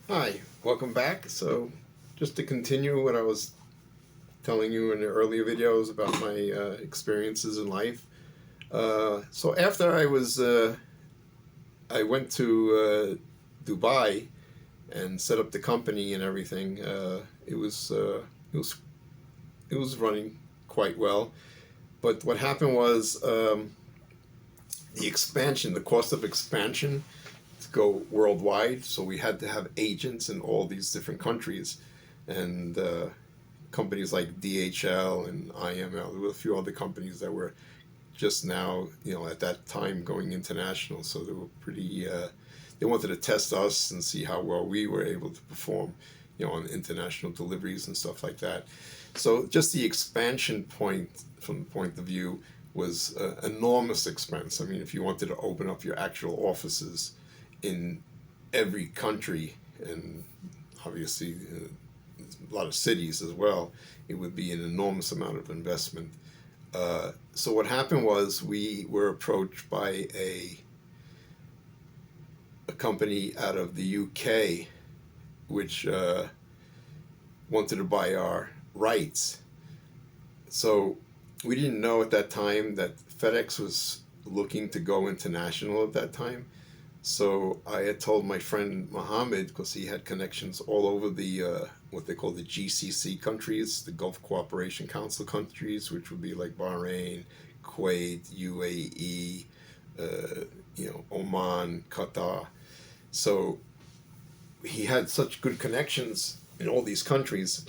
Hi, welcome back. So, just to continue what I was telling you in the earlier videos about my experiences in life. So after I went to Dubai and set up the company and everything. It was it was running quite well. But what happened was the expansion, the cost of expansion to go worldwide. So we had to have agents in all these different countries, and companies like DHL and IML. There were a few other companies that were just now, at that time going international. So they were pretty. They wanted to test us and see how well we were able to perform, on international deliveries and stuff like that. So just the expansion point, from the point of view, was enormous expense. I mean, if you wanted to open up your actual offices in every country, and obviously a lot of cities as well, it would be an enormous amount of investment. So what happened was we were approached by a company out of the UK, which wanted to buy our rights. So we didn't know at that time that FedEx was looking to go international at that time. So I had told my friend Mohammed, because he had connections all over the what they call the GCC countries, the Gulf Cooperation Council countries, which would be like Bahrain, Kuwait, UAE, Oman, Qatar. So he had such good connections in all these countries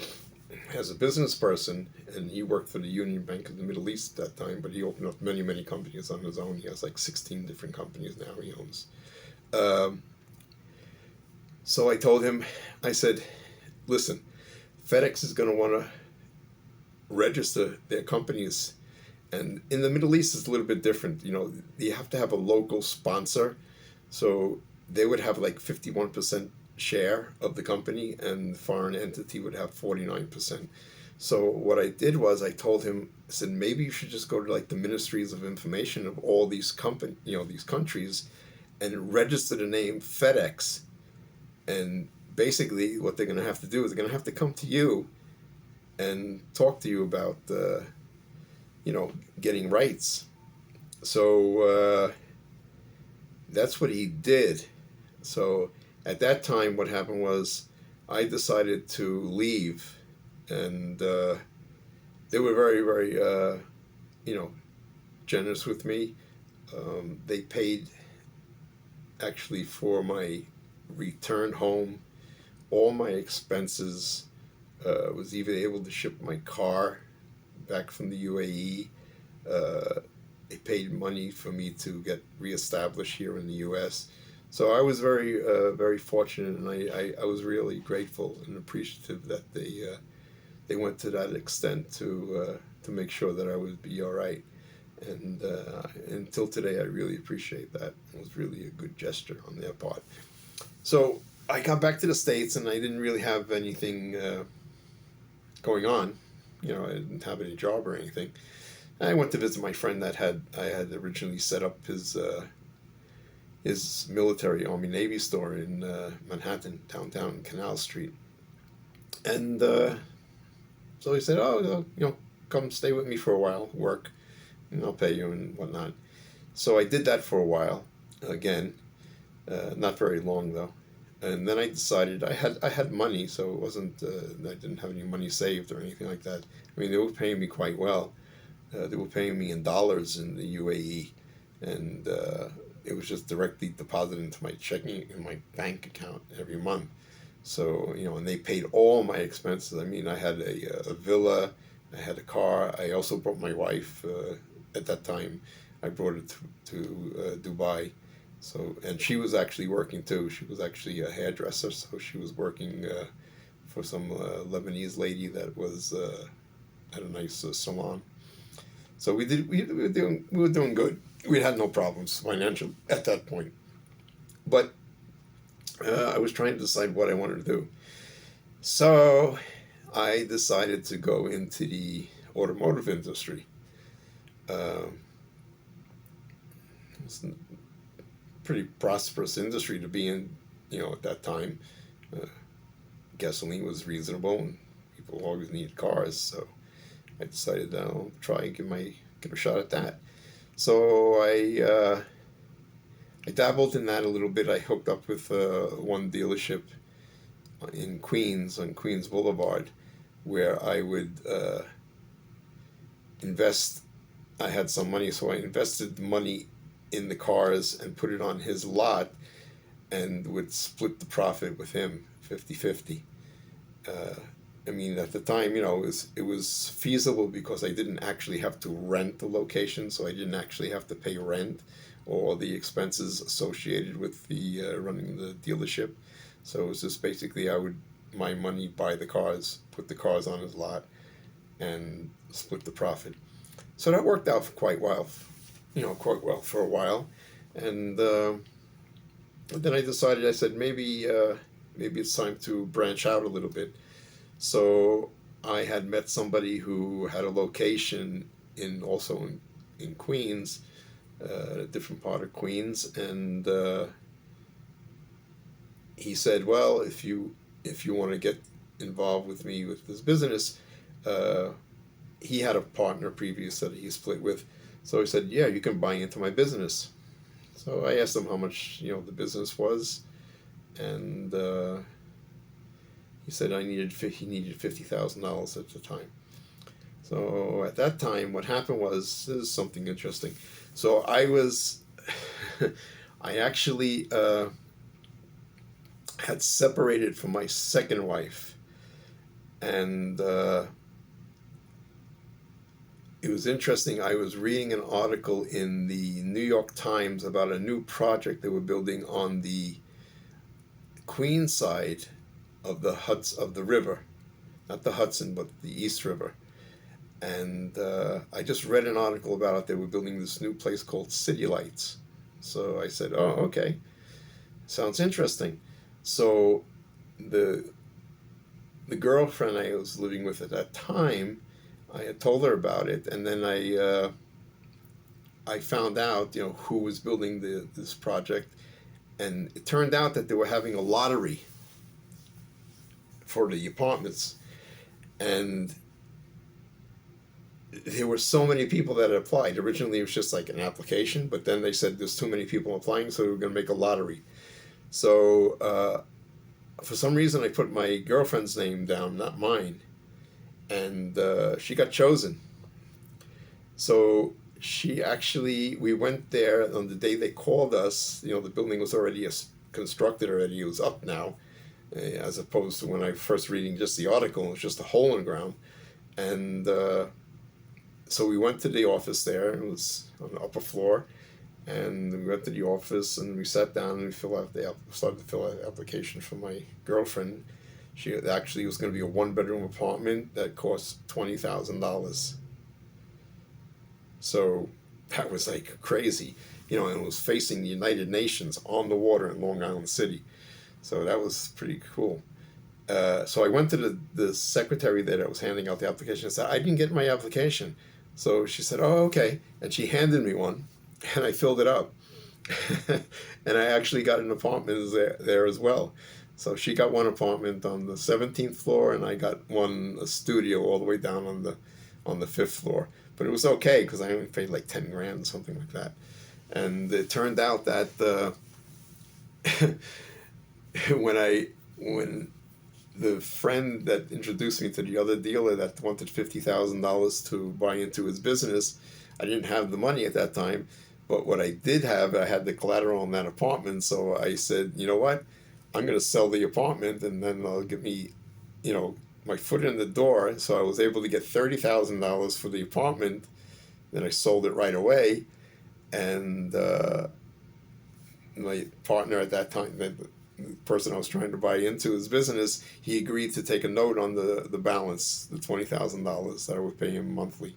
as a business person, and he worked for the Union Bank of the Middle East at that time. But he opened up many, many companies on his own. He has like 16 different companies now he owns. Um, so I told him, I said, listen, FedEx is going to want to register their companies. And in the Middle East, it's a little bit different. You have to have a local sponsor. So they would have like 51% share of the company, and the foreign entity would have 49%. So what I did was I told him, I said, maybe you should just go to like the ministries of information of all these these countries, and register the name FedEx. And basically, what they're going to have to do is they're going to have to come to you and talk to you about, getting rights. So that's what he did. So at that time, what happened was I decided to leave, and they were very, very, you know, generous with me. They paid actually for my return home, all my expenses. Was even able to ship my car back from the UAE. Uh, they paid money for me to get reestablished here in the U.S. So I was very, very fortunate, and I was really grateful and appreciative that they went to that extent to make sure that I would be all right. And until today, I really appreciate that. It was really a good gesture on their part. So I got back to the States, and I didn't really have anything going on. I didn't have any job or anything. I went to visit my friend that I had originally set up his military Army Navy store in Manhattan, downtown Canal Street, and so he said, "Oh, come stay with me for a while, work, and I'll pay you and whatnot." So I did that for a while, again, not very long though. And then I decided I had money, so it wasn't I didn't have any money saved or anything like that. I mean, they were paying me quite well. They were paying me in dollars in the UAE, and it was just directly deposited into my checking in my bank account every month. So and they paid all my expenses. I mean, I had a villa, I had a car. I also brought my wife at that time. I brought her to Dubai. So, and she was actually working too. She was actually a hairdresser, so she was working for some Lebanese lady that was at a nice salon. So we were doing good. We had no problems financially at that point. But I was trying to decide what I wanted to do. So I decided to go into the automotive industry. Um, it's a pretty prosperous industry to be in, at that time. Uh, Gasoline was reasonable, and people always needed cars, so I decided I'll try and give a shot at that. So I dabbled in that a little bit. I hooked up with one dealership in Queens on Queens Boulevard, where I would invest. I had some money, so I invested the money in the cars and put it on his lot, and would split the profit with him 50-50. Uh, I mean, at the time, it was feasible because I didn't actually have to rent the location, so I didn't actually have to pay rent or the expenses associated with the running the dealership. So it was just basically I would my money buy the cars, put the cars on his lot, and split the profit. So that worked out quite well for a while, and then I decided. I said maybe it's time to branch out a little bit. So I had met somebody who had a location in Queens, a different part of Queens, and he said, "Well, if you want to get involved with me with this business," uh, he had a partner previous that he split with, so he said, "Yeah, you can buy into my business." So I asked him how much the business was, and he said he needed $50,000 at the time. So at that time, what happened was this is something interesting. So I actually had separated from my second wife, and it was interesting. I was reading an article in the New York Times about a new project they were building on the Queen side of the river, not the Hudson, but the East River. And I just read an article about it. They were building this new place called City Lights. So I said, "Oh, okay, sounds interesting." So the the girlfriend I was living with at that time, I had told her about it, and then I found out who was building this project, and it turned out that they were having a lottery for the apartments, and there were so many people that had applied. Originally, it was just like an application, but then they said there's too many people applying, so we were going to make a lottery. So for some reason, I put my girlfriend's name down, not mine, and she got chosen. So we went there on the day they called us. The building was already constructed already. It was up now, as opposed to when I first reading just the article. It was just a hole in the ground, and so we went to the office there. It was on the upper floor, and we went to the office and we sat down and we started to fill out the application for my girlfriend. She actually was going to be a one-bedroom apartment that cost $20,000. So that was like crazy, and it was facing the United Nations on the water in Long Island City. So that was pretty cool. So I went to the secretary there that was handing out the application and said, "I didn't get my application." So she said, "Oh, okay." And she handed me one, and I filled it up. And I actually got an apartment there as well. So she got one apartment on the 17th floor, and I got a studio all the way down on the fifth floor. But it was okay because I only paid like 10 grand, something like that. And it turned out that when the friend that introduced me to the other dealer that wanted $50,000 to buy into his business, I didn't have the money at that time. But what I did have, I had the collateral on that apartment. So I said, "You know what? I'm going to sell the apartment, and then they'll give me, my foot in the door." So I was able to get $30,000 for the apartment. Then I sold it right away, and my partner at that time, the person I was trying to buy into his business, he agreed to take a note on the balance, the $20,000 that I would pay him monthly,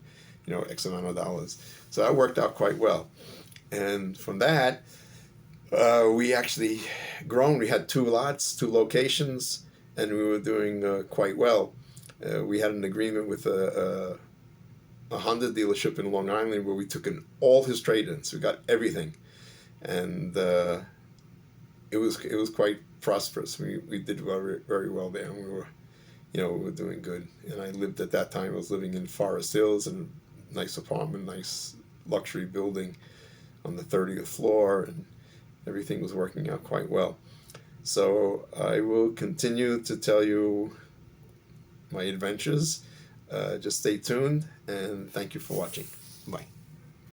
X amount of dollars. So that worked out quite well. And from that, we actually grown. We had two lots, two locations, and we were doing quite well. We had an agreement with a Honda dealership in Long Island where we took in all his trade-ins. We got everything, and it was prosperous. We did very, very well there, and we were doing good. And I lived at that time. I was living in Forest Hills in a nice apartment, nice luxury building on the 30th floor, and everything was working out quite well. So I will continue to tell you my adventures. Just stay tuned, and thank you for watching. Bye.